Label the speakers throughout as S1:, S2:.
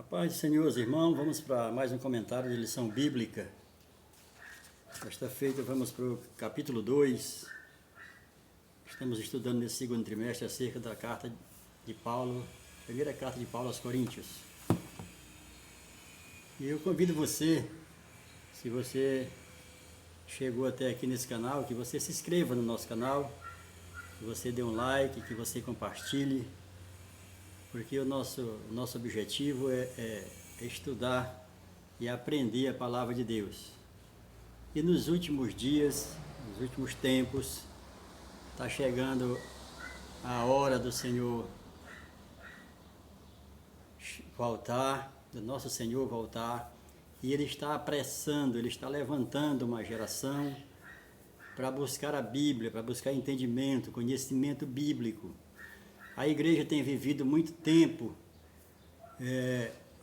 S1: A paz do Senhor, irmãos, vamos para mais um comentário de lição bíblica. Esta feita vamos para o capítulo 2. Estamos estudando nesse segundo trimestre acerca da carta de Paulo, primeira carta de Paulo aos Coríntios. E eu convido você, se você chegou até aqui nesse canal, que você se inscreva no nosso canal, que você dê um like, que você compartilhe, porque o nosso objetivo é estudar e aprender a palavra de Deus. E nos últimos dias, nos últimos tempos, está chegando a hora do Senhor voltar, do nosso Senhor voltar, e Ele está apressando, Ele está levantando uma geração para buscar a Bíblia, para buscar entendimento, conhecimento bíblico. A igreja tem vivido muito tempo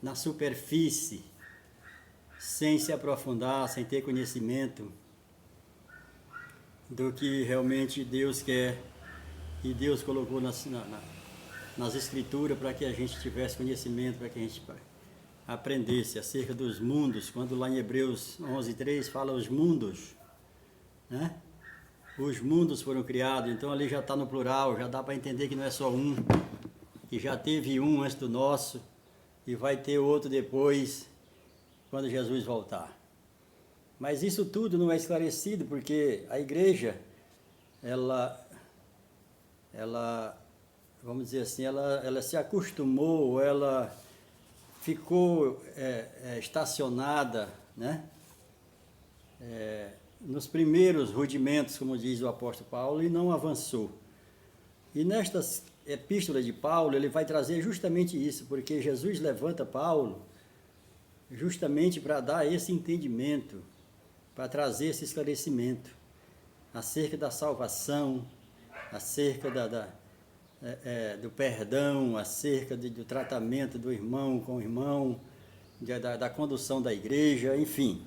S1: na superfície, sem se aprofundar, sem ter conhecimento do que realmente Deus quer e Deus colocou nas Escrituras para que a gente tivesse conhecimento, para que a gente aprendesse acerca dos mundos. Quando lá em Hebreus 11:3 fala os mundos, né? Os mundos foram criados, então ali já está no plural, já dá para entender que não é só um, que já teve um antes do nosso e vai ter outro depois, quando Jesus voltar. Mas isso tudo não é esclarecido, porque a igreja, ela vamos dizer assim, ela se acostumou, ela ficou estacionada, né? Nos primeiros rudimentos, como diz o apóstolo Paulo, e não avançou. E nestas epístolas de Paulo, ele vai trazer justamente isso, porque Jesus levanta Paulo justamente para dar esse entendimento, para trazer esse esclarecimento acerca da salvação, acerca do perdão, acerca do tratamento do irmão com o irmão, da condução da igreja, enfim.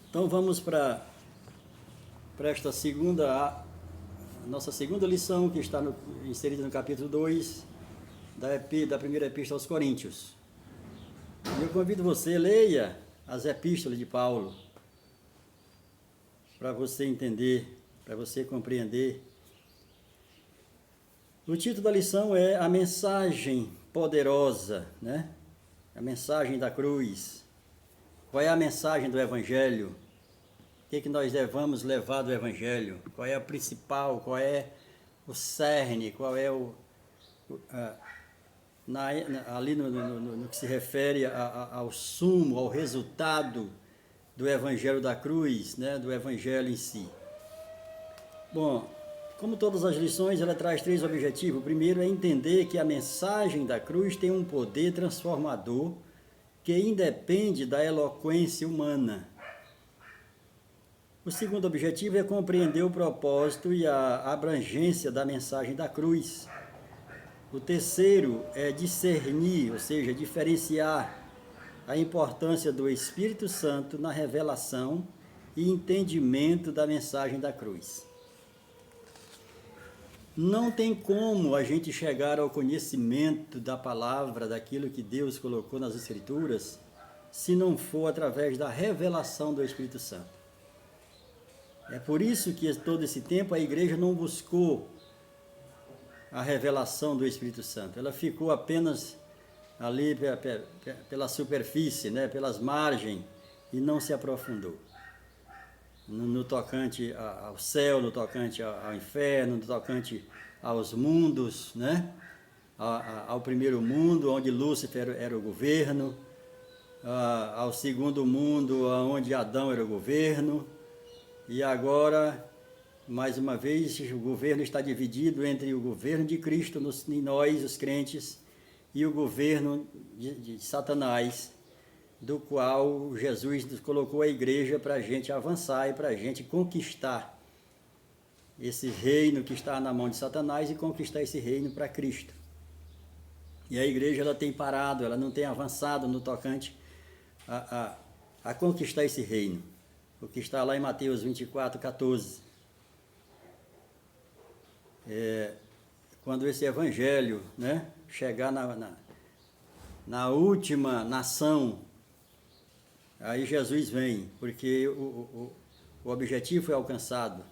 S1: Então vamos para esta nossa segunda lição, que está inserida no capítulo 2 da primeira epístola aos Coríntios. E eu convido você, leia as epístolas de Paulo, para você entender, para você compreender. O título da lição é A Mensagem Poderosa, né? A mensagem da cruz. Qual é a mensagem do Evangelho? O que nós devemos levar do Evangelho? Qual é a principal? Qual é o cerne? Qual é ali no que se refere ao sumo, ao resultado do Evangelho da cruz, né? Do Evangelho em si? Bom, como todas as lições, ela traz 3 objetivos. O primeiro é entender que a mensagem da cruz tem um poder transformador que independe da eloquência humana. O segundo objetivo é compreender o propósito e a abrangência da mensagem da cruz. O terceiro é discernir, ou seja, diferenciar a importância do Espírito Santo na revelação e entendimento da mensagem da cruz. Não tem como a gente chegar ao conhecimento da palavra, daquilo que Deus colocou nas Escrituras, se não for através da revelação do Espírito Santo. É por isso que todo esse tempo a igreja não buscou a revelação do Espírito Santo. Ela ficou apenas ali pela superfície, né, pelas margens, e não se aprofundou. No tocante ao céu, no tocante ao inferno, no tocante aos mundos, né? Ao primeiro mundo, onde Lúcifer era o governo, ao segundo mundo, onde Adão era o governo. E agora, mais uma vez, o governo está dividido entre o governo de Cristo em nós, os crentes, e o governo de Satanás, do qual Jesus colocou a igreja para a gente avançar e para a gente conquistar esse reino que está na mão de Satanás e conquistar esse reino para Cristo. E a igreja ela tem parado, ela não tem avançado no tocante a conquistar esse reino. O que está lá em Mateus 24:14. Quando esse evangelho, né, chegar na última nação, aí Jesus vem, porque o objetivo foi alcançado,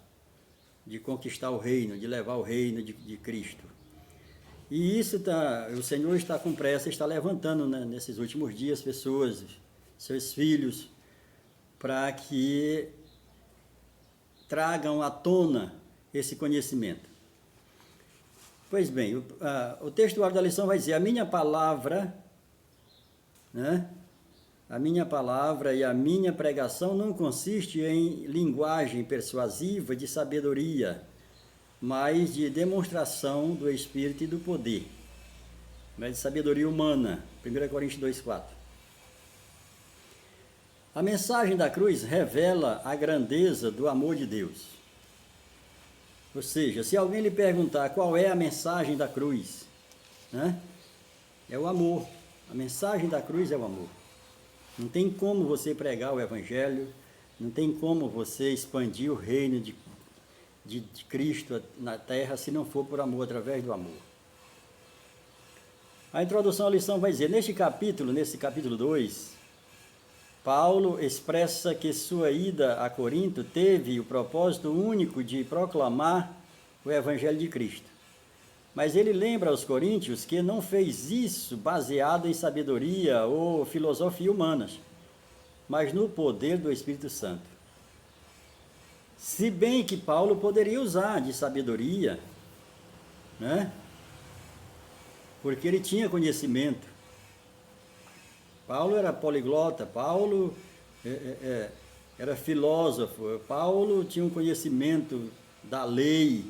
S1: de conquistar o reino, de levar o reino de Cristo. E isso o Senhor está com pressa, está levantando, né, nesses últimos dias pessoas, seus filhos, para que tragam à tona esse conhecimento. Pois bem, o textuário da lição vai dizer: a minha palavra, né? A minha palavra e a minha pregação não consiste em linguagem persuasiva de sabedoria, mas de demonstração do Espírito e do poder, mas de sabedoria humana. 1 Coríntios 2,4. A mensagem da cruz revela a grandeza do amor de Deus. Ou seja, se alguém lhe perguntar qual é a mensagem da cruz, né? É o amor. A mensagem da cruz é o amor. Não tem como você pregar o Evangelho, não tem como você expandir o reino de Cristo na terra se não for por amor, através do amor. A introdução à lição vai dizer: nesse capítulo 2, Paulo expressa que sua ida a Corinto teve o propósito único de proclamar o Evangelho de Cristo. Mas ele lembra aos coríntios que não fez isso baseado em sabedoria ou filosofia humanas, mas no poder do Espírito Santo. Se bem que Paulo poderia usar de sabedoria, né? Porque ele tinha conhecimento. Paulo era poliglota, Paulo era filósofo, Paulo tinha um conhecimento da lei,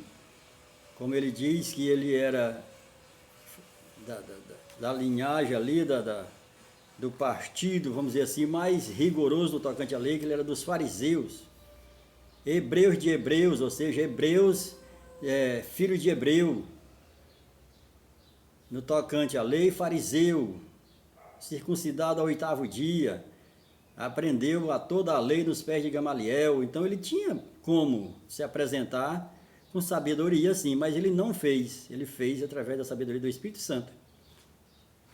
S1: como ele diz que ele era da linhagem ali, do partido, vamos dizer assim, mais rigoroso no tocante à lei, que ele era dos fariseus, hebreus de hebreus, ou seja, hebreus, filho de hebreu, no tocante à lei, fariseu, circuncidado ao 8º dia, aprendeu a toda a lei nos pés de Gamaliel. Então ele tinha como se apresentar com sabedoria, sim, mas ele não fez. Ele fez através da sabedoria do Espírito Santo,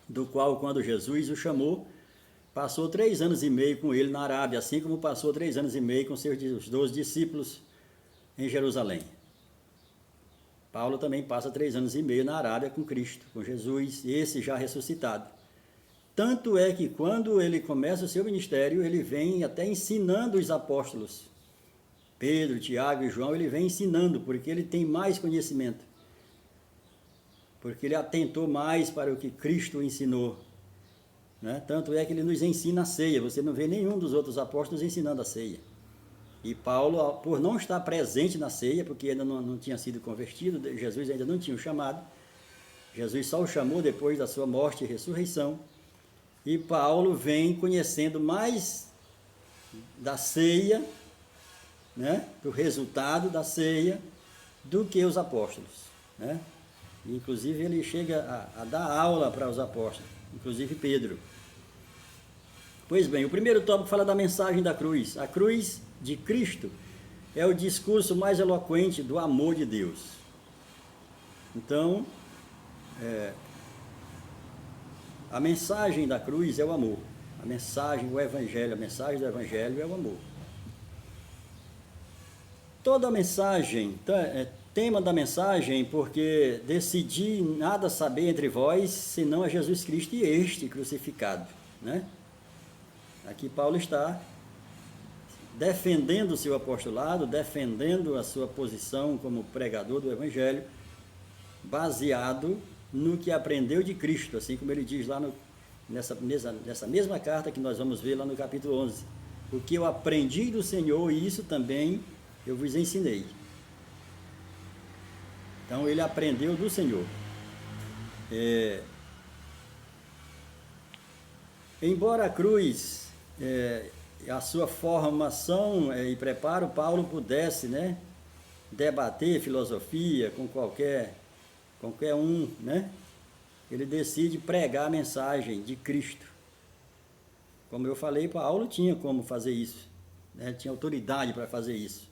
S1: do qual, quando Jesus o chamou, passou 3 anos e meio com ele na Arábia, assim como passou 3 anos e meio com os 12 discípulos em Jerusalém. Paulo também passa 3 anos e meio na Arábia com Cristo, com Jesus, esse já ressuscitado. Tanto é que quando ele começa o seu ministério, ele vem até ensinando os apóstolos, Pedro, Tiago e João, ele vem ensinando, porque ele tem mais conhecimento, porque ele atentou mais para o que Cristo ensinou, né? Tanto é que ele nos ensina a ceia. Você não vê nenhum dos outros apóstolos ensinando a ceia. E Paulo, por não estar presente na ceia, porque ainda não tinha sido convertido, Jesus ainda não tinha o chamado, Jesus só o chamou depois da sua morte e ressurreição, e Paulo vem conhecendo mais da ceia, né, do resultado da ceia, do que os apóstolos, né? Inclusive ele chega a dar aula para os apóstolos, inclusive Pedro. Pois bem, o primeiro tópico fala da mensagem da cruz. A cruz de Cristo é o discurso mais eloquente do amor de Deus. Então, a mensagem da cruz é o amor. A mensagem do Evangelho é o amor. Toda a mensagem, tema da mensagem, porque decidi nada saber entre vós, senão a Jesus Cristo e este crucificado, né? Aqui Paulo está defendendo o seu apostolado, defendendo a sua posição como pregador do Evangelho, baseado no que aprendeu de Cristo, assim como ele diz lá nessa mesma carta que nós vamos ver lá no capítulo 11. O que eu aprendi do Senhor, e isso também eu vos ensinei. Então ele aprendeu do Senhor. Embora a cruz, a sua formação e preparo, Paulo pudesse, né, debater filosofia com qualquer um, né? Ele decide pregar a mensagem de Cristo. Como eu falei, Paulo tinha como fazer isso, né? Tinha autoridade para fazer isso,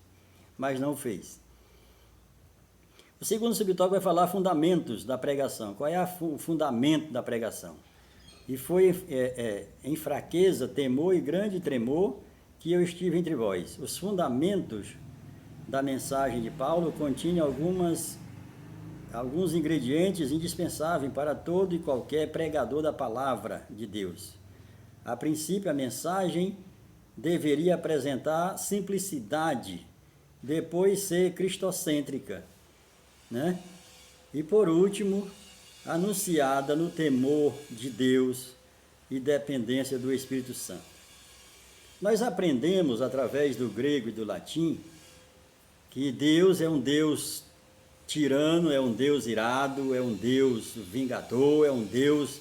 S1: mas não fez. O segundo subtópico vai falar fundamentos da pregação. Qual é o fundamento da pregação? E foi em fraqueza, temor e grande tremor que eu estive entre vós. Os fundamentos da mensagem de Paulo continham alguns ingredientes indispensáveis para todo e qualquer pregador da palavra de Deus. A princípio, a mensagem deveria apresentar simplicidade, depois ser cristocêntrica, né? E por último, anunciada no temor de Deus e dependência do Espírito Santo. Nós aprendemos através do grego e do latim que Deus é um Deus tirano, é um Deus irado, é um Deus vingador, é um Deus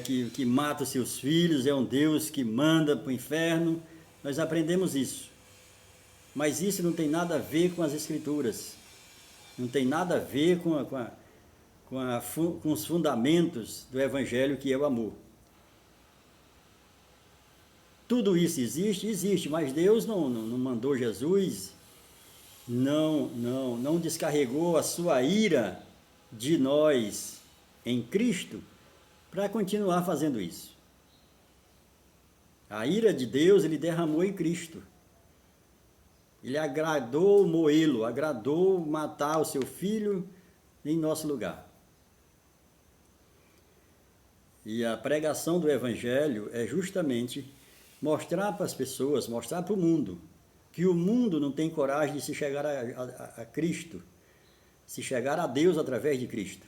S1: que mata os seus filhos, é um Deus que manda para o inferno. Nós aprendemos isso. Mas isso não tem nada a ver com as Escrituras. Não tem nada a ver com os fundamentos do Evangelho, que é o amor. Tudo isso existe, mas Deus não mandou Jesus, não descarregou a sua ira de nós em Cristo para continuar fazendo isso. A ira de Deus ele derramou em Cristo. Ele agradou moê-lo, agradou matar o seu filho em nosso lugar. E a pregação do Evangelho é justamente mostrar para as pessoas, mostrar para o mundo, que o mundo não tem coragem de se chegar a Cristo, se chegar a Deus através de Cristo.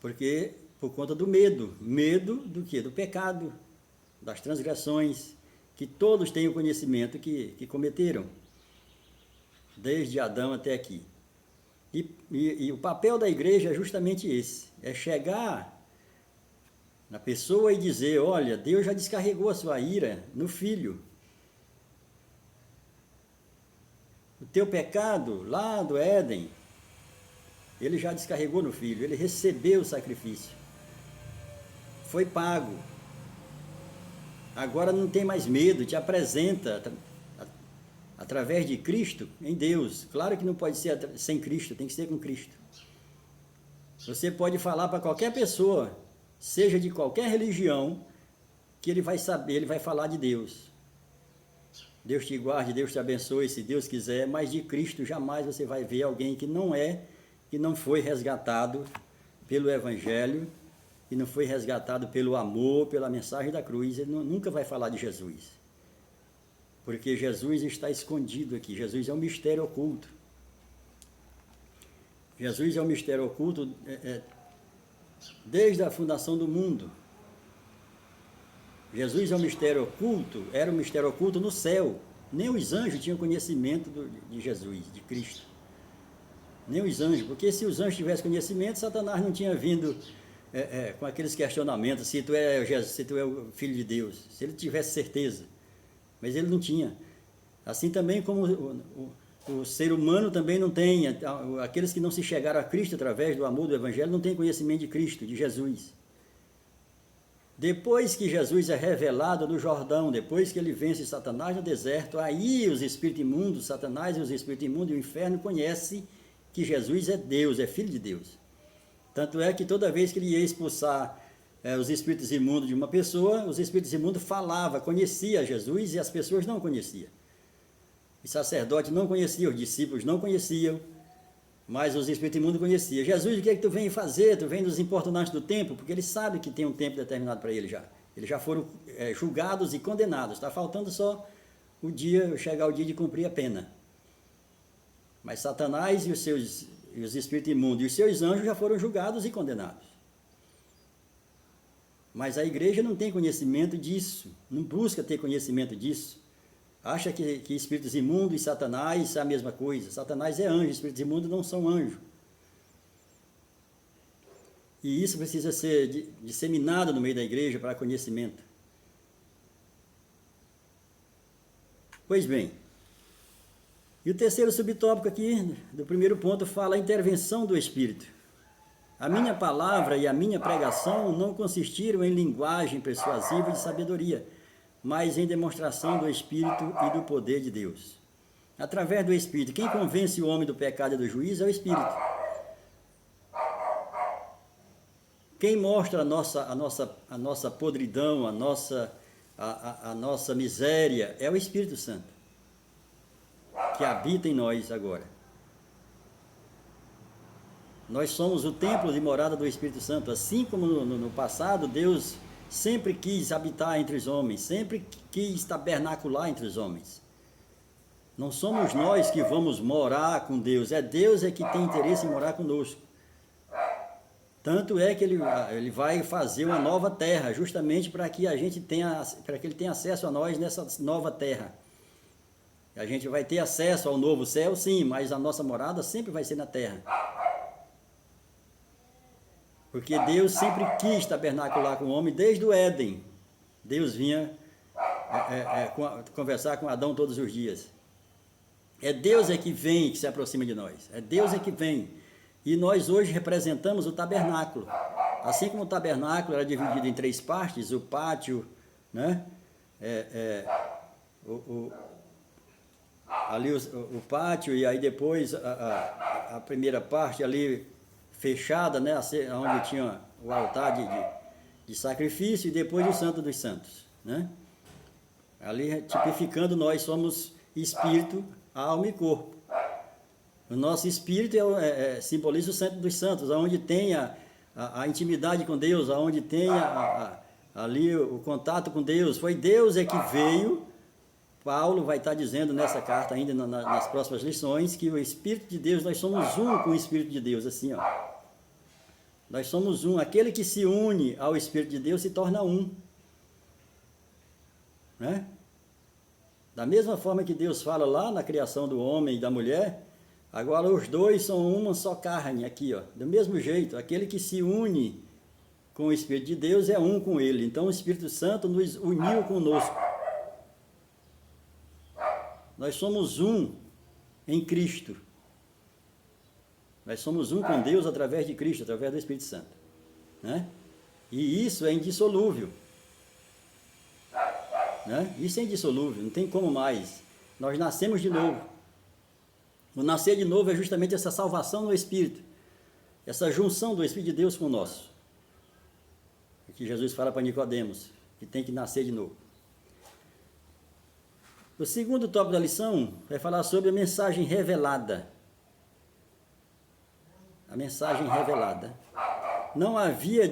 S1: Porque, por conta do medo do quê? Do pecado, das transgressões, que todos têm o conhecimento que cometeram, desde Adão até aqui. E o papel da igreja é justamente esse, é chegar na pessoa e dizer, olha, Deus já descarregou a sua ira no Filho. O teu pecado lá do Éden, ele já descarregou no Filho, ele recebeu o sacrifício. Foi pago. Agora não tem mais medo, te apresenta através de Cristo em Deus. Claro que não pode ser sem Cristo, tem que ser com Cristo. Você pode falar para qualquer pessoa, seja de qualquer religião, que ele vai saber, ele vai falar de Deus. Deus te guarde, Deus te abençoe, se Deus quiser, mas de Cristo jamais você vai ver alguém que não foi resgatado pelo Evangelho, e não foi resgatado pelo amor, pela mensagem da cruz. Ele nunca vai falar de Jesus. Porque Jesus está escondido aqui. Jesus é um mistério oculto. Jesus é um mistério oculto desde a fundação do mundo. Jesus é um mistério oculto, era um mistério oculto no céu. Nem os anjos tinham conhecimento de Jesus, de Cristo. Nem os anjos, porque se os anjos tivessem conhecimento, Satanás não tinha vindo com aqueles questionamentos, se tu é o Filho de Deus, se ele tivesse certeza. Mas ele não tinha. Assim também como o ser humano também não tem, aqueles que não se chegaram a Cristo através do amor do Evangelho, não têm conhecimento de Cristo, de Jesus. Depois que Jesus é revelado no Jordão, depois que ele vence Satanás no deserto, aí os espíritos imundos, Satanás e os espíritos imundos e o inferno conhecem que Jesus é Deus, é Filho de Deus. Tanto é que toda vez que ele ia expulsar os espíritos imundos de uma pessoa, os espíritos imundos falavam, conheciam Jesus e as pessoas não conheciam. Os sacerdotes não conheciam, os discípulos não conheciam, mas os espíritos imundos conheciam. Jesus, o que é que tu vem fazer? Tu vem nos importunantes do tempo? Porque eles sabem que tem um tempo determinado para ele já. Eles já foram julgados e condenados. Está faltando só chegar o dia de cumprir a pena. Mas Satanás e os espíritos imundos e os seus anjos já foram julgados e condenados. Mas a igreja não tem conhecimento disso, não busca ter conhecimento disso. Acha que espíritos imundos e Satanás é a mesma coisa. Satanás é anjo, espíritos imundos não são anjos. E isso precisa ser disseminado no meio da igreja para conhecimento. Pois bem, e o terceiro subtópico aqui, do primeiro ponto, fala a intervenção do Espírito. A minha palavra e a minha pregação não consistiram em linguagem persuasiva de sabedoria, mas em demonstração do Espírito e do poder de Deus. Através do Espírito, quem convence o homem do pecado e do juízo é o Espírito. Quem mostra a nossa podridão, a nossa miséria, é o Espírito Santo, que habita em nós agora. Nós somos o templo de morada do Espírito Santo. Assim como no passado, Deus sempre quis habitar entre os homens, sempre quis tabernacular entre os homens. Não somos nós que vamos morar com Deus, é Deus que tem interesse em morar conosco. Tanto é que ele vai fazer uma nova terra, justamente para que ele tenha acesso a nós nessa nova terra. A gente vai ter acesso ao novo céu, sim, mas a nossa morada sempre vai ser na terra. Porque Deus sempre quis tabernacular com o homem desde o Éden. Deus vinha conversar com Adão todos os dias. É Deus que vem, que se aproxima de nós. É Deus que vem. E nós hoje representamos o tabernáculo. Assim como o tabernáculo era dividido em 3 partes, o pátio, né? Ali o pátio, e aí depois a primeira parte ali fechada, né? Onde tinha o altar de sacrifício, e depois o Santo dos Santos, né? Ali tipificando, nós somos espírito, alma e corpo. O nosso espírito simboliza o Santo dos Santos, onde tem a intimidade com Deus, onde tem ali o contato com Deus. Foi Deus que veio. Paulo vai estar dizendo nessa carta ainda nas próximas lições que o Espírito de Deus, nós somos um com o Espírito de Deus, assim, ó. Nós somos um. Aquele que se une ao Espírito de Deus se torna um, né? Da mesma forma que Deus fala lá na criação do homem e da mulher, agora os dois são uma só carne aqui, ó. Do mesmo jeito, aquele que se une com o Espírito de Deus é um com ele. Então o Espírito Santo nos uniu conosco. Nós somos um em Cristo. Nós somos um com Deus através de Cristo, através do Espírito Santo, né? E isso é indissolúvel, né? Isso é indissolúvel, não tem como mais. Nós nascemos de novo. O nascer de novo é justamente essa salvação no Espírito, essa junção do Espírito de Deus com o nosso. Que Jesus fala para Nicodemos, que tem que nascer de novo. O segundo tópico da lição vai falar sobre a mensagem revelada. A mensagem revelada. Não havia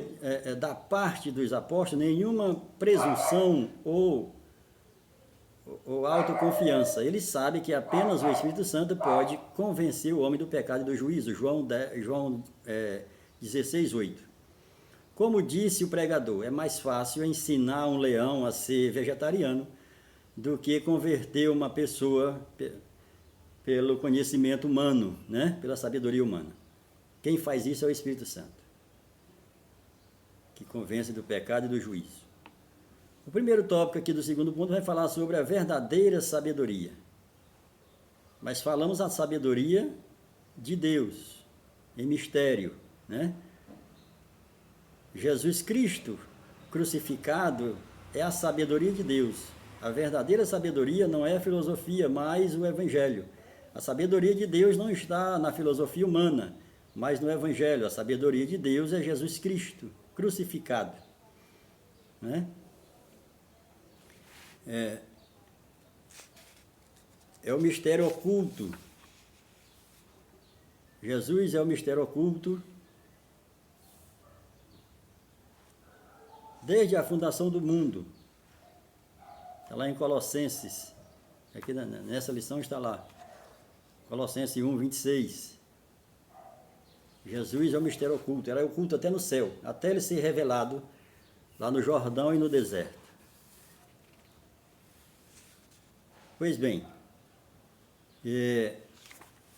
S1: da parte dos apóstolos nenhuma presunção ou autoconfiança. Eles sabem que apenas o Espírito Santo pode convencer o homem do pecado e do juízo. João 16:8. Como disse o pregador, é mais fácil ensinar um leão a ser vegetariano do que converter uma pessoa pelo conhecimento humano, né? Pela sabedoria humana. Quem faz isso é o Espírito Santo, que convence do pecado e do juízo. O primeiro tópico aqui do segundo ponto vai falar sobre a verdadeira sabedoria. Mas falamos a sabedoria de Deus, em mistério, né? Jesus Cristo crucificado é a sabedoria de Deus. A verdadeira sabedoria não é a filosofia, mas o Evangelho. A sabedoria de Deus não está na filosofia humana, mas no Evangelho. A sabedoria de Deus é Jesus Cristo crucificado, né? É o mistério oculto. Jesus é o mistério oculto desde a fundação do mundo. Está lá em Colossenses. Aqui nessa lição está lá. Colossenses 1:26. Jesus é o mistério oculto. Era oculto até no céu, até ele ser revelado lá no Jordão e no deserto. Pois bem,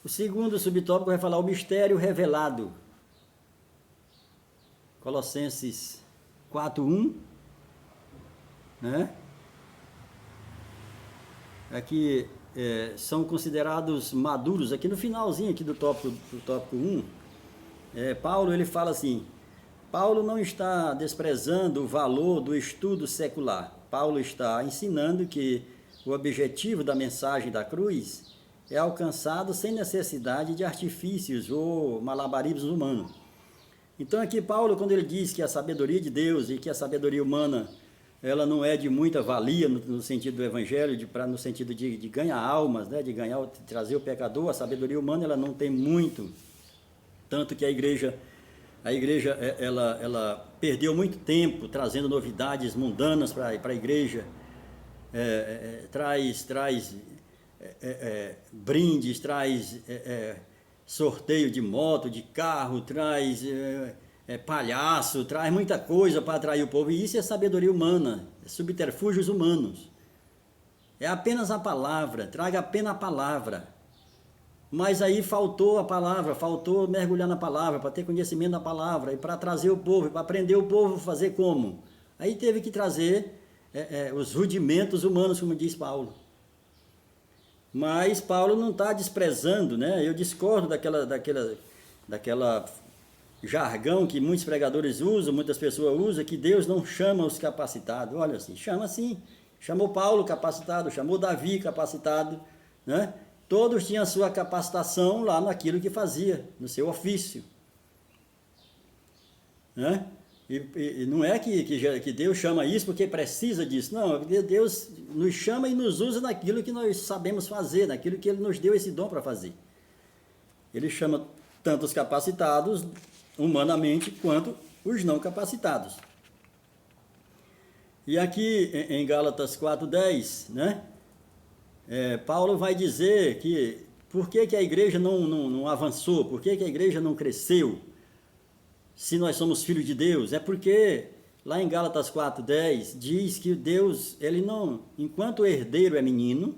S1: o segundo subtópico vai falar o mistério revelado. Colossenses 4:1, né? Aqui são considerados maduros. Aqui no finalzinho aqui do tópico 1, Paulo ele fala assim: Paulo não está desprezando o valor do estudo secular. Paulo está ensinando que o objetivo da mensagem da cruz é alcançado sem necessidade de artifícios ou malabarismos humanos. Então aqui Paulo, quando ele diz que a sabedoria de Deus e que a sabedoria humana, ela não é de muita valia no sentido do evangelho, no sentido de ganhar almas, né, de trazer o pecador, a sabedoria humana ela não tem muito, tanto que a igreja ela perdeu muito tempo trazendo novidades mundanas para a igreja, traz brindes, traz sorteio de moto, de carro, traz palhaço, traz muita coisa para atrair o povo, e isso é sabedoria humana, é subterfúgios humanos. É apenas a palavra, traga apenas a palavra. Mas aí faltou a palavra, faltou mergulhar na palavra, para ter conhecimento da palavra, e para trazer o povo, para aprender o povo a fazer como? Aí teve que trazer os rudimentos humanos, como diz Paulo. Mas Paulo não está desprezando, né? Eu discordo daquela jargão que muitos pregadores usam, muitas pessoas usam, que Deus não chama os capacitados. Olha assim, chama sim. Chamou Paulo capacitado, chamou Davi capacitado, né? Todos tinham a sua capacitação lá naquilo que fazia, no seu ofício. Né? E não é que Deus chama isso porque precisa disso. Não, Deus nos chama e nos usa naquilo que nós sabemos fazer, naquilo que Ele nos deu esse dom para fazer. Ele chama tanto os capacitados, humanamente, quanto os não capacitados. E aqui em Gálatas 4:10, né? Paulo vai dizer que por que a igreja não avançou, por que a igreja não cresceu, se nós somos filhos de Deus. É porque lá em Gálatas 4:10 diz que Deus, ele não, enquanto o herdeiro é menino,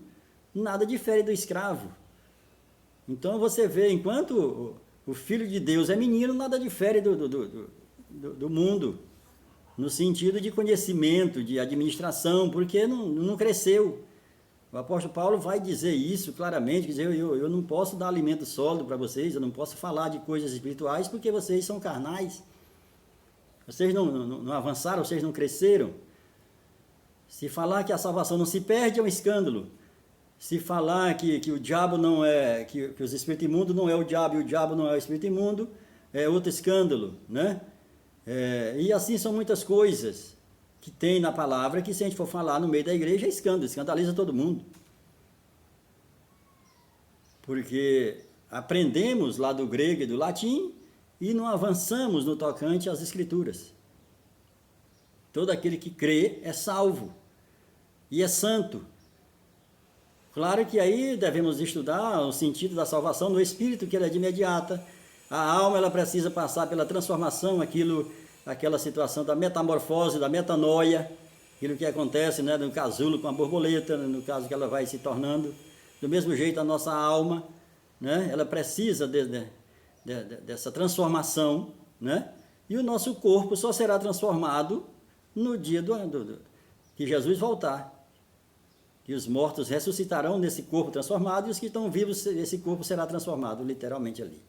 S1: nada difere do escravo. Então você vê, enquanto o filho de Deus é menino, nada difere do mundo, no sentido de conhecimento, de administração, porque não cresceu. O apóstolo Paulo vai dizer isso claramente, dizer, eu não posso dar alimento sólido para vocês, eu não posso falar de coisas espirituais, porque vocês são carnais. Vocês não avançaram, vocês não cresceram. Se falar que a salvação não se perde, é um escândalo. Se falar que o diabo não é, que os espíritos imundos não é o diabo e o diabo não é o espírito imundo, é outro escândalo, né? E assim são muitas coisas que tem na palavra, que se a gente for falar no meio da igreja, é escândalo, escandaliza todo mundo. Porque aprendemos lá do grego e do latim e não avançamos no tocante às escrituras. Todo aquele que crê é salvo e é santo. Claro que aí devemos estudar o sentido da salvação no espírito, que ela é de imediata. A alma ela precisa passar pela transformação, aquela situação da metamorfose, da metanoia, aquilo que acontece, né, no casulo com a borboleta, no caso que ela vai se tornando. Do mesmo jeito a nossa alma, né, ela precisa dessa transformação, né, e o nosso corpo só será transformado no dia que Jesus voltar. Que os mortos ressuscitarão nesse corpo transformado e os que estão vivos, esse corpo será transformado literalmente ali,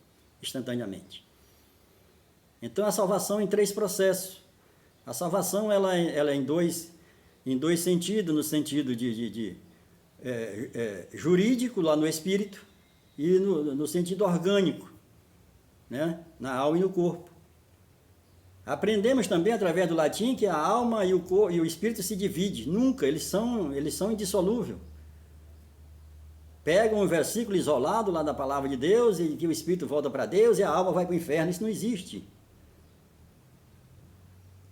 S1: instantaneamente. Então a salvação em 3 processos. A salvação ela é em dois sentidos, no sentido jurídico lá no espírito e no sentido orgânico, né? Na alma e no corpo. Aprendemos também através do latim que a alma e o espírito se dividem. Nunca, eles são indissolúveis. Pegam um versículo isolado lá da palavra de Deus e que o espírito volta para Deus e a alma vai para o inferno. Isso não existe.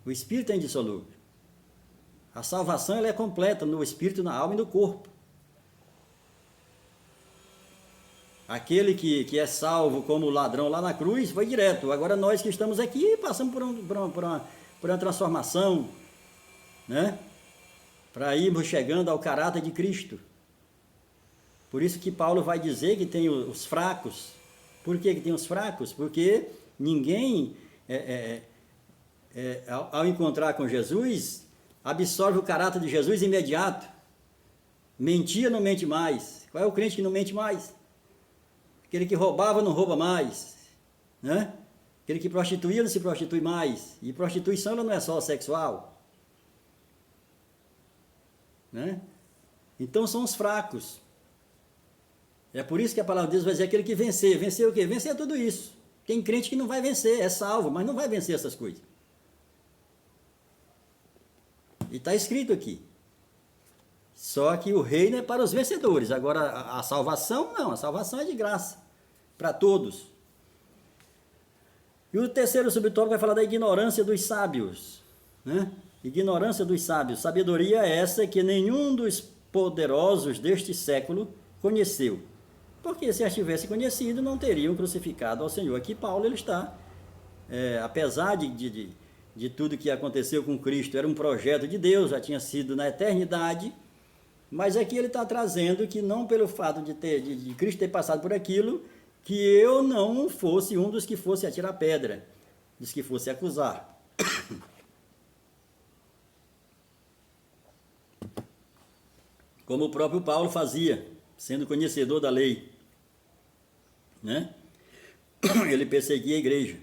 S1: O espírito é indissolúvel. A salvação ela é completa no espírito, na alma e no corpo. Aquele que é salvo como ladrão lá na cruz foi direto. Agora nós que estamos aqui passamos por uma transformação, né? Para irmos chegando ao caráter de Cristo. Por isso que Paulo vai dizer que tem os fracos. Por que tem os fracos? Porque ninguém, ao encontrar com Jesus, absorve o caráter de Jesus imediato. Mentia não mente mais. Qual é o crente que não mente mais? Aquele que roubava não rouba mais, né? Aquele que prostituía não se prostitui mais. E prostituição ela não é só sexual, né? Então são os fracos. É por isso que a palavra de Deus vai dizer aquele que vencer. Vencer o quê? Vencer tudo isso. Tem crente que não vai vencer, é salvo, mas não vai vencer essas coisas. E está escrito aqui. Só que o reino é para os vencedores. Agora, a salvação, não. A salvação é de graça. Para todos. E o terceiro subtópico vai falar da ignorância dos sábios. Né? Ignorância dos sábios. Sabedoria é essa que nenhum dos poderosos deste século conheceu. Porque se as tivesse conhecido, não teriam crucificado ao Senhor. Aqui Paulo ele está, apesar de tudo que aconteceu com Cristo, era um projeto de Deus, já tinha sido na eternidade, mas aqui ele está trazendo que não pelo fato de Cristo ter passado por aquilo, que eu não fosse um dos que fosse atirar pedra, dos que fosse acusar. Como o próprio Paulo fazia, sendo conhecedor da lei, né? Ele perseguia a igreja.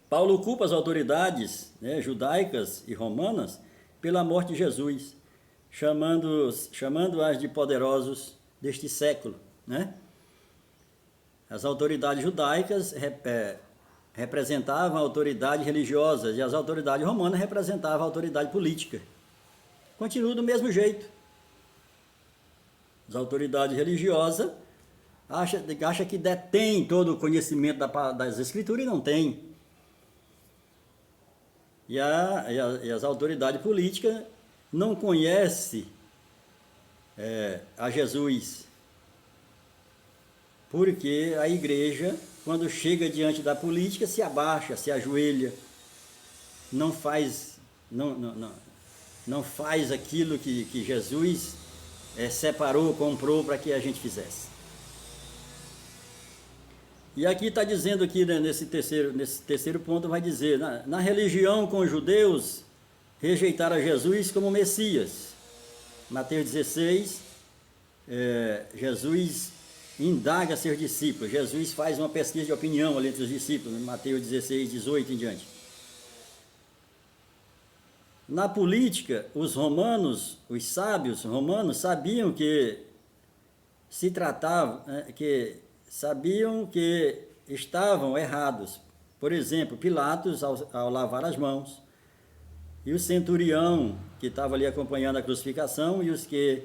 S1: Paulo culpa as autoridades, né, judaicas e romanas pela morte de Jesus, chamando-as de poderosos deste século, né? As autoridades judaicas representavam a autoridade religiosa e as autoridades romanas representavam a autoridade política. Continua do mesmo jeito. As autoridades religiosas acham que detém todo o conhecimento das Escrituras e não tem. E as autoridades políticas não conhecem a Jesus. Porque a igreja, quando chega diante da política, se abaixa, se ajoelha, não faz aquilo que Jesus separou, comprou para que a gente fizesse. E aqui está dizendo aqui, né, nesse terceiro ponto, vai dizer, na religião com os judeus, rejeitaram Jesus como Messias. Mateus 16, Jesus indaga seus discípulos. Jesus faz uma pesquisa de opinião ali entre os discípulos, em Mateus 16, 18 em diante. Na política, os sábios romanos sabiam que se tratava, sabiam que estavam errados. Por exemplo, Pilatos ao lavar as mãos, e o centurião que estava ali acompanhando a crucificação e os que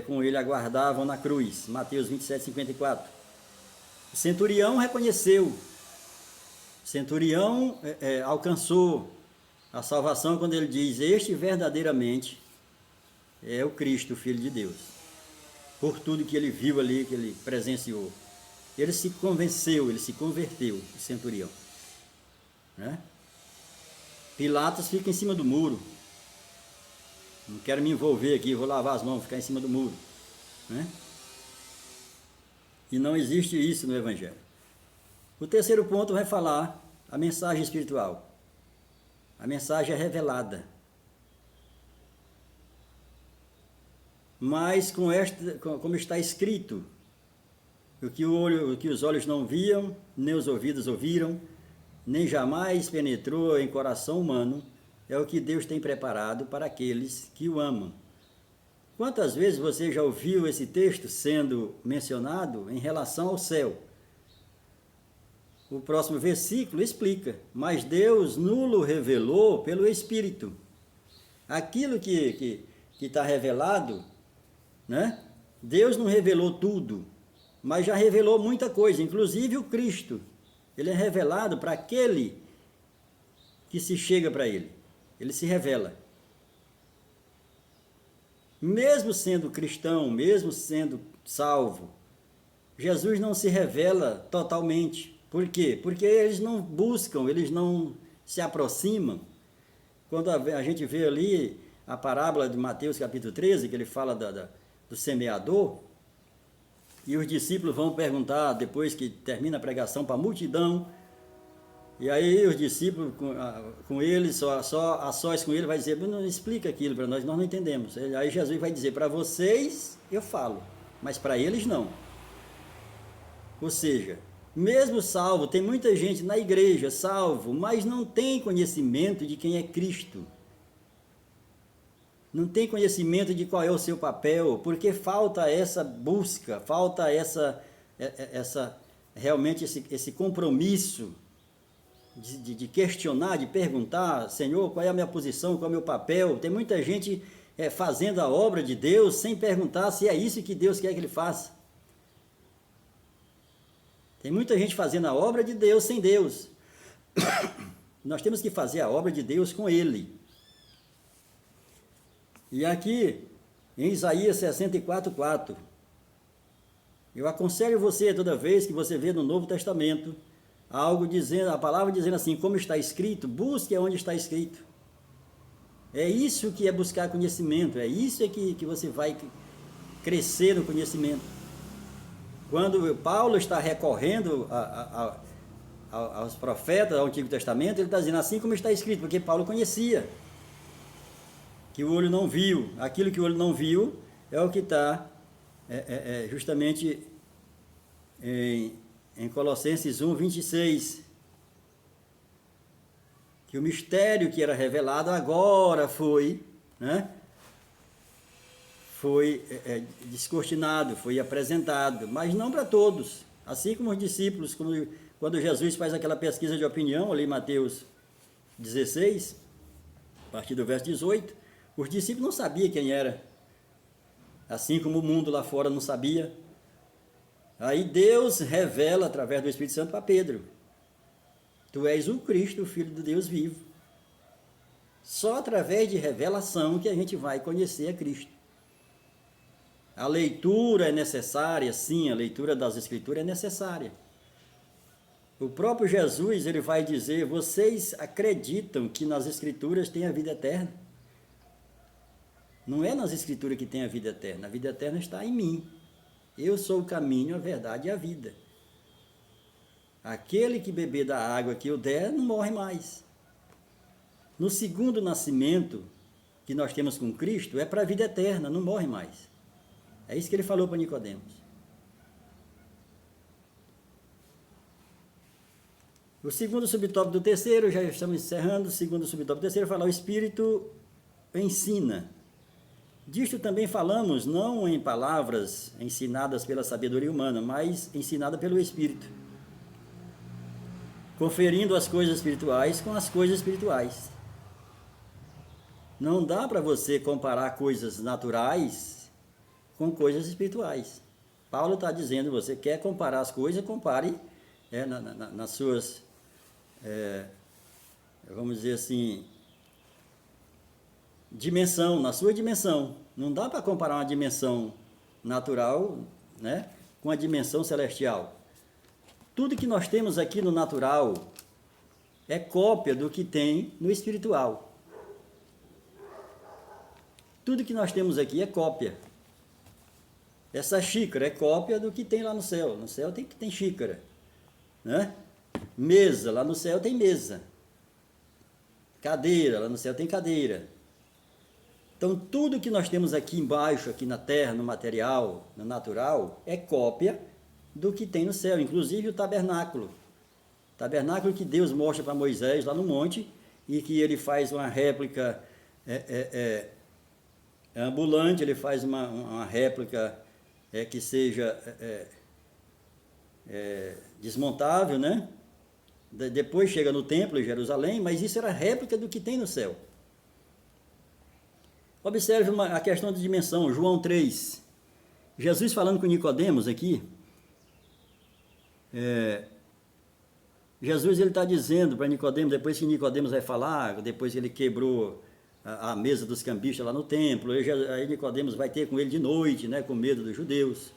S1: com ele aguardavam na cruz. Mateus 27, 54. O centurião reconheceu, o centurião alcançou a salvação quando ele diz: este verdadeiramente é o Cristo, o Filho de Deus. Por tudo que ele viu ali, que ele presenciou. Ele se convenceu, ele se converteu, o centurião. Né? Pilatos fica em cima do muro. Não quero me envolver aqui, vou lavar as mãos, vou ficar em cima do muro. Né? E não existe isso no Evangelho. O terceiro ponto vai falar a mensagem espiritual. A mensagem é revelada. Mas como está escrito, o que os olhos não viam, nem os ouvidos ouviram, nem jamais penetrou em coração humano, é o que Deus tem preparado para aqueles que o amam. Quantas vezes você já ouviu esse texto sendo mencionado em relação ao céu? O próximo versículo explica: mas Deus nulo revelou pelo Espírito. Aquilo que está revelado, né? Deus não revelou tudo, mas já revelou muita coisa, inclusive o Cristo. Ele é revelado para aquele que se chega para ele. Ele se revela. Mesmo sendo cristão, mesmo sendo salvo, Jesus não se revela totalmente. Por quê? Porque eles não buscam, eles não se aproximam. Quando a gente vê ali a parábola de Mateus capítulo 13, que ele fala do semeador, e os discípulos vão perguntar, depois que termina a pregação, para a multidão, e aí os discípulos com ele, a sós com ele, vai dizer: não explica aquilo para nós não entendemos. Aí Jesus vai dizer: para vocês eu falo, mas para eles não. Ou seja, mesmo salvo, tem muita gente na igreja salvo, mas não tem conhecimento de quem é Cristo. Não tem conhecimento de qual é o seu papel, porque falta essa busca, falta essa realmente esse compromisso de questionar, de perguntar, Senhor, qual é a minha posição, qual é o meu papel. Tem muita gente fazendo a obra de Deus sem perguntar se é isso que Deus quer que ele faça. Tem muita gente fazendo a obra de Deus sem Deus. Nós temos que fazer a obra de Deus com Ele. E aqui, em Isaías 64:4, eu aconselho você, toda vez que você vê no Novo Testamento, algo dizendo, a palavra dizendo assim, como está escrito, busque onde está escrito. É isso que é buscar conhecimento, é isso que você vai crescer no conhecimento. Quando Paulo está recorrendo aos profetas do Antigo Testamento, ele está dizendo assim como está escrito, porque Paulo conhecia que o olho não viu. Aquilo que o olho não viu é o que está justamente em Colossenses 1:26, que o mistério que era revelado agora foi descortinado, foi apresentado, mas não para todos. Assim como os discípulos, quando Jesus faz aquela pesquisa de opinião, ali em Mateus 16, a partir do verso 18, os discípulos não sabiam quem era, assim como o mundo lá fora não sabia. Aí Deus revela através do Espírito Santo para Pedro: tu és o Cristo, o Filho do Deus vivo. Só através de revelação que a gente vai conhecer a Cristo. A leitura é necessária, sim, a leitura das Escrituras é necessária. O próprio Jesus, ele vai dizer: vocês acreditam que nas Escrituras tem a vida eterna? Não é nas Escrituras que tem a vida eterna. A vida eterna está em mim. Eu sou o caminho, a verdade e a vida. Aquele que beber da água que eu der, não morre mais. No segundo nascimento que nós temos com Cristo, é para a vida eterna, não morre mais. É isso que ele falou para Nicodemos. O segundo subtópico do terceiro, já estamos encerrando, o segundo subtópico do terceiro, fala: o Espírito ensina. Disto também falamos, não em palavras ensinadas pela sabedoria humana, mas ensinada pelo Espírito, conferindo as coisas espirituais com as coisas espirituais. Não dá para você comparar coisas naturais com coisas espirituais. Paulo está dizendo: você quer comparar as coisas, compare nas suas, vamos dizer assim, dimensão, na sua dimensão. Não dá para comparar uma dimensão natural, com a dimensão celestial. Tudo que nós temos aqui no natural é cópia do que tem no espiritual. Tudo que nós temos aqui é cópia. Essa xícara é cópia do que tem lá no céu. No céu tem xícara, Mesa, lá no céu tem mesa. Cadeira, lá no céu tem cadeira. Então, tudo que nós temos aqui embaixo, aqui na terra, no material, no natural, é cópia do que tem no céu, inclusive o tabernáculo. O tabernáculo que Deus mostra para Moisés lá no monte, e que ele faz uma réplica ambulante, ele faz uma réplica que seja desmontável, Depois chega no templo em Jerusalém, mas isso era réplica do que tem no céu. Observe a questão de dimensão, João 3. Jesus falando com Nicodemos aqui, Jesus está dizendo para Nicodemos, depois que Nicodemos vai falar, depois que ele quebrou a mesa dos cambistas lá no templo, aí Nicodemos vai ter com ele de noite, com medo dos judeus.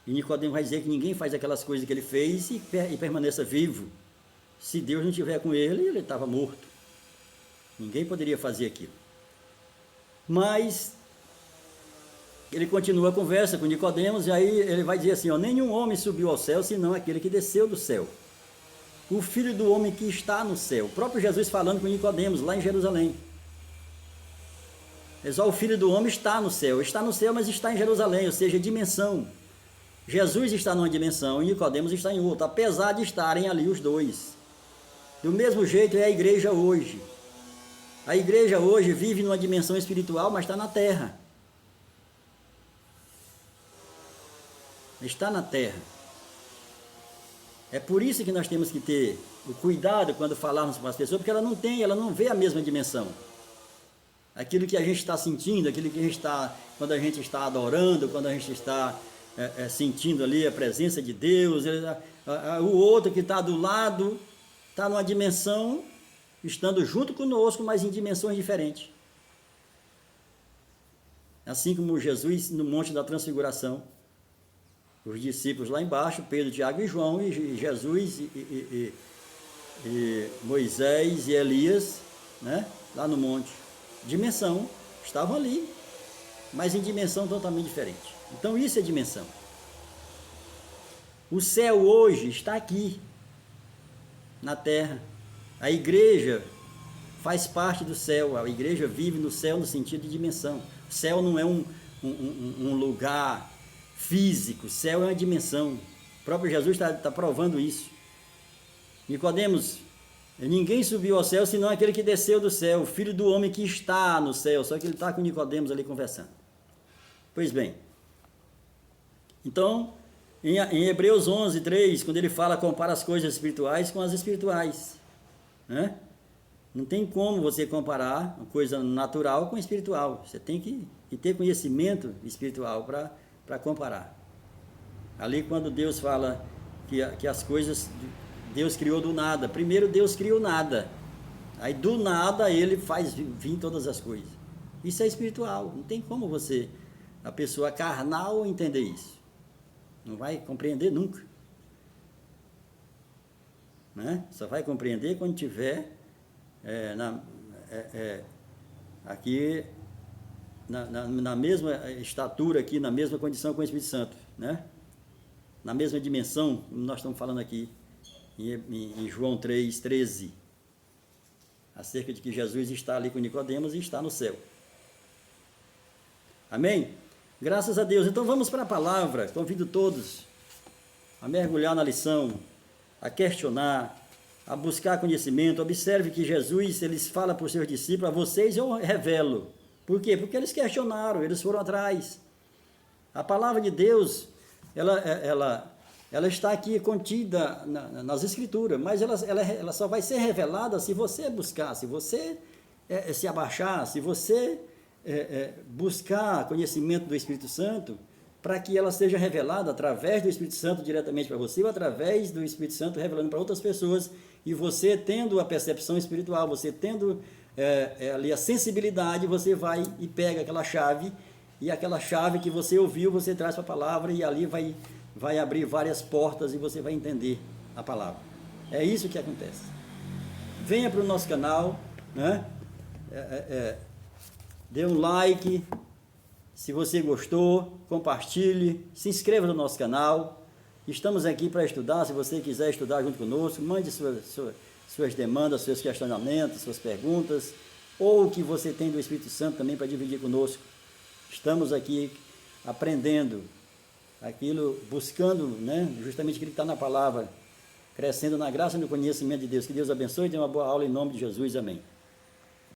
S1: E Nicodemos vai dizer que ninguém faz aquelas coisas que ele fez e permaneça vivo. Se Deus não estiver com ele, ele estava morto. Ninguém poderia fazer aquilo. Mas ele continua a conversa com Nicodemos, e aí ele vai dizer assim: nenhum homem subiu ao céu, senão aquele que desceu do céu, o Filho do homem que está no céu. O próprio Jesus falando com Nicodemos, lá em Jerusalém. O Filho do homem está no céu, mas está em Jerusalém, ou seja, dimensão. Jesus está numa dimensão e Nicodemos está em outra, apesar de estarem ali os dois. Do mesmo jeito é a igreja hoje. A igreja hoje vive numa dimensão espiritual, mas está na terra. Está na terra. É por isso que nós temos que ter o cuidado quando falarmos com as pessoas, porque ela não vê a mesma dimensão. Aquilo que a gente está sentindo, aquilo que a gente está, quando a gente está adorando, quando a gente está sentindo ali a presença de Deus, o outro que está do lado está numa dimensão, estando junto conosco, mas em dimensões diferentes. Assim como Jesus no Monte da Transfiguração, os discípulos lá embaixo, Pedro, Tiago e João, e Jesus e Moisés e Elias, né, lá no monte. Dimensão, estavam ali, mas em dimensão totalmente diferente. Então isso é dimensão. O céu hoje está aqui, na terra. A igreja faz parte do céu, a igreja vive no céu no sentido de dimensão. O céu não é um lugar físico, o céu é uma dimensão. O próprio Jesus está provando isso. Nicodemos, ninguém subiu ao céu senão aquele que desceu do céu, o Filho do homem que está no céu, só que ele está com Nicodemos ali conversando. Pois bem, então, em Hebreus 11, 3, quando ele fala, compara as coisas espirituais com as espirituais, né? Não tem como você comparar uma coisa natural com espiritual, você tem que ter conhecimento espiritual para comparar. Ali quando Deus fala que as coisas, Deus criou do nada, primeiro Deus criou nada, aí do nada ele faz vir todas as coisas. Isso é espiritual, não tem como a pessoa carnal entender isso, não vai compreender nunca, né? Só vai compreender quando tiver aqui na mesma estatura aqui, na mesma condição com o Espírito Santo, né? Na mesma dimensão, como nós estamos falando aqui em João 3,13, acerca de que Jesus está ali com Nicodemos e está no céu. Amém? Graças a Deus. Então vamos para a palavra. Convido todos a mergulhar na lição, a questionar, a buscar conhecimento. Observe que Jesus, ele fala para os seus discípulos, a vocês eu revelo. Por quê? Porque eles questionaram, eles foram atrás. A palavra de Deus, ela está aqui contida nas Escrituras, mas ela só vai ser revelada se você buscar, se você se abaixar, se você buscar conhecimento do Espírito Santo, para que ela seja revelada através do Espírito Santo diretamente para você, ou através do Espírito Santo revelando para outras pessoas, e você tendo a percepção espiritual, você tendo ali a sensibilidade, você vai e pega aquela chave, e aquela chave que você ouviu, você traz para a palavra, e ali vai abrir várias portas, e você vai entender a palavra. É isso que acontece. Venha para o nosso canal, né? Dê um like, se você gostou, compartilhe, se inscreva no nosso canal. Estamos aqui para estudar, se você quiser estudar junto conosco, mande suas demandas, seus questionamentos, suas perguntas, ou o que você tem do Espírito Santo também para dividir conosco. Estamos aqui aprendendo aquilo, buscando, né, justamente aquilo que está na palavra, crescendo na graça e no conhecimento de Deus. Que Deus abençoe e tenha uma boa aula em nome de Jesus. Amém.